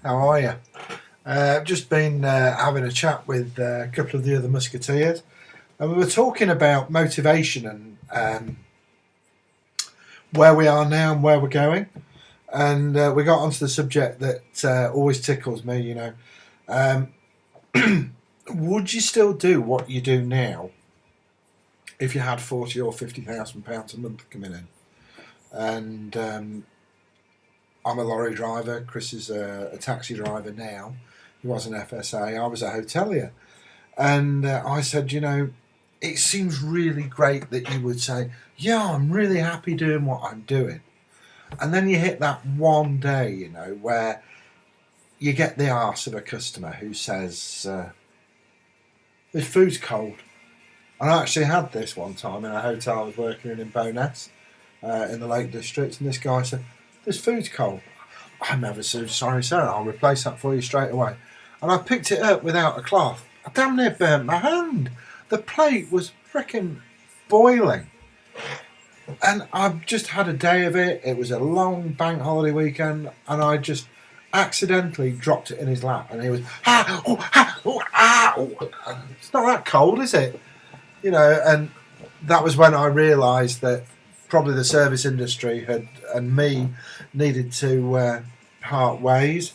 How are you? I've just been having a chat with a couple of the other musketeers, and we were talking about motivation and where we are now and where we're going. And we got onto the subject that always tickles me. Um, would you still do what you do now if you had £40,000 or £50,000 a month coming in? And I'm a lorry driver. Chris is a taxi driver now. He was an FSA. I was a hotelier. And I said, it seems really great that you would say, yeah, I'm really happy doing what I'm doing. And then you hit that one day, where you get the arse of a customer who says, this food's cold. And I actually had this one time in a hotel I was working in Bowness, in the Lake District, and this guy said, this food's cold. I'm ever so sorry, sir. I'll replace that for you straight away. And I picked it up without a cloth. I damn near burnt my hand. The plate was freaking boiling. And I've just had a day of it. It was a long bank holiday weekend, and I just accidentally dropped it in his lap, and he was, it's not that cold, is it? And that was when I realised that probably the service industry and me needed to part ways.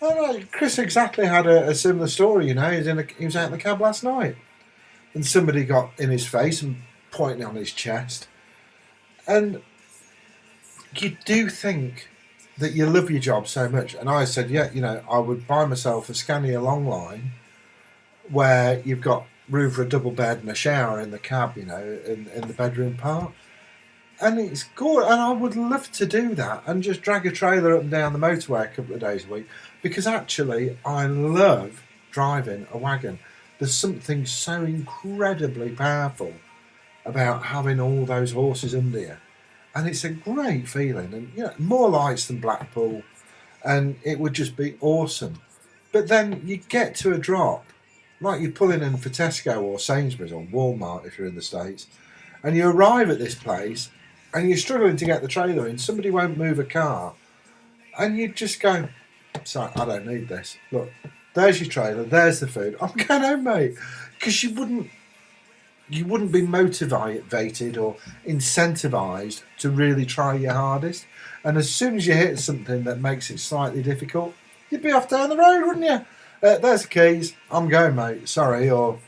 And Chris exactly had a similar story. He was out in the cab last night, and somebody got in his face and pointing on his chest. And you do think that you love your job so much. And I said, I would buy myself a Scania long line where you've got room for a double bed and a shower in the cab, in the bedroom part. And it's good. And I would love to do that and just drag a trailer up and down the motorway a couple of days a week, because actually I love driving a wagon. There's something so incredibly powerful about having all those horses under you, and it's a great feeling. And more lights than Blackpool, and it would just be awesome. But then you get to a drop, like you're pulling in for Tesco or Sainsbury's or Walmart if you're in the States, and you arrive at this place and you're struggling to get the trailer in. Somebody won't move a car, and you just go, sorry, I don't need this. Look, there's your trailer, there's the food, I'm going home, mate. Because you wouldn't be motivated or incentivized to really try your hardest. And as soon as you hit something that makes it slightly difficult, you'd be off down the road, wouldn't you? There's the keys, I'm going, mate, sorry. Or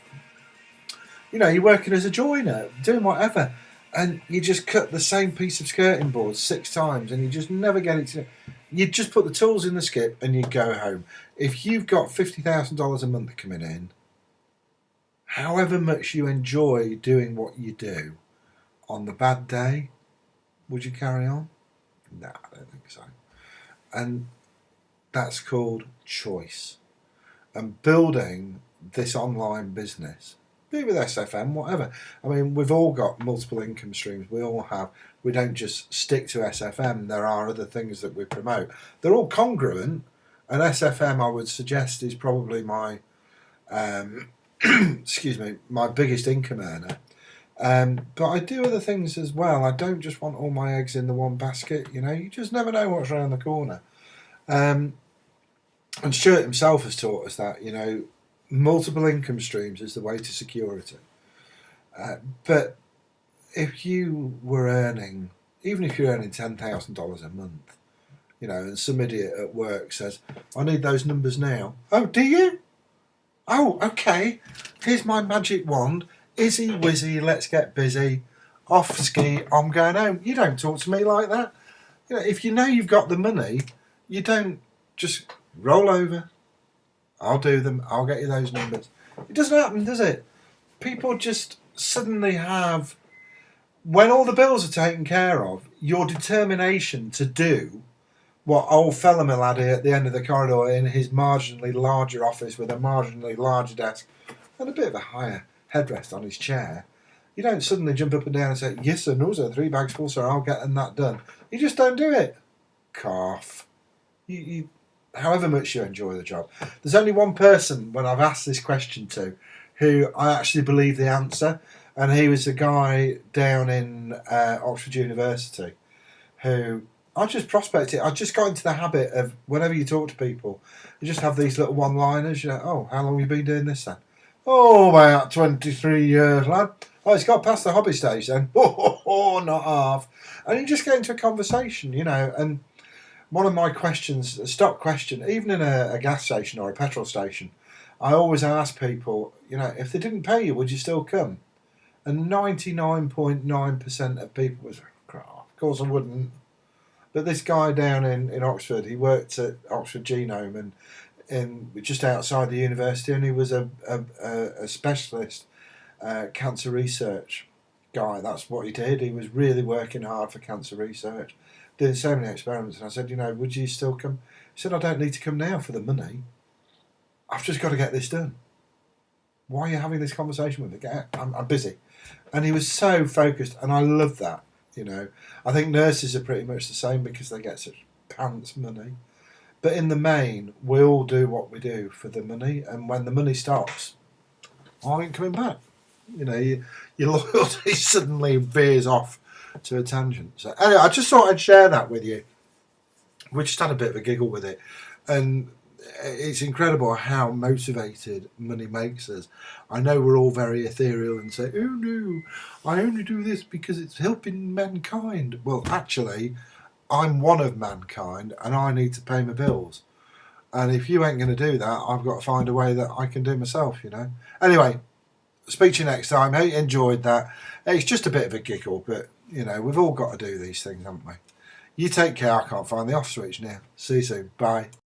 you're working as a joiner, doing whatever, and you just cut the same piece of skirting board 6 times and you just never get it to. You just put the tools in the skip and you go home. If you've got $50,000 a month coming in, however much you enjoy doing what you do, on the bad day, would you carry on? No, I don't think so. And that's called choice. And building this online business, be it with SFM, whatever. I mean, we've all got multiple income streams. We all have. We don't just stick to SFM. There are other things that we promote. They're all congruent, and SFM, I would suggest, is probably my my biggest income earner. But I do other things as well. I don't just want all my eggs in the one basket. You just never know what's around the corner. And Stuart himself has taught us that, multiple income streams is the way to security. But if you were earning, even if you're earning $10,000 a month, and some idiot at work says, I need those numbers now. Oh, do you? Oh, okay. Here's my magic wand. Izzy wizzy, let's get busy. Off ski, I'm going home. You don't talk to me like that. If you know you've got the money, you don't just roll over. I'll do them. I'll get you those numbers. It doesn't happen, does it? People just suddenly have, when all the bills are taken care of, your determination to do what old fella Milady at the end of the corridor in his marginally larger office with a marginally larger desk and a bit of a higher headrest on his chair. You don't suddenly jump up and down and say, yes sir, no sir, 3 bags full sir, I'll get that done. You just don't do it. Cough. You however much you enjoy the job. There's only one person when I've asked this question to who I actually believe the answer, and he was a guy down in Oxford University who I just prospected. I just got into the habit of whenever you talk to people, you just have these little one-liners. You know, oh, how long have you been doing this then? Oh, about 23 years, lad. Oh, it's got past the hobby stage then. Oh, not half. And you just get into a conversation, you know. And one of my questions, a stock question, even in a gas station or a petrol station, I always ask people, you know, if they didn't pay you, would you still come? And 99.9% of people was, of course I wouldn't. But this guy down in Oxford, he worked at Oxford Genome and just outside the university, and he was a specialist cancer research guy. That's what he did. He was really working hard for cancer research, doing so many experiments. And I said, you know, would you still come? He said, I don't need to come now for the money. I've just got to get this done. Why are you having this conversation with me? I'm busy. And he was so focused, and I love that. You know, I think nurses are pretty much the same because they get such pants money. But in the main, we all do what we do for the money, and when the money stops, I ain't coming back. You know, your loyalty suddenly veers off to a tangent. So anyway, I just thought I'd share that with you. We just had a bit of a giggle with it, and it's incredible how motivated money makes us. I know we're all very ethereal and say, oh no, I only do this because it's helping mankind. Well, actually, I'm one of mankind and I need to pay my bills. And if you ain't going to do that, I've got to find a way that I can do myself, you know. Anyway, speak to you next time. Hope you enjoyed that. It's just a bit of a giggle, but, you know, we've all got to do these things, haven't we? You take care. I can't find the off switch now. See you soon. Bye.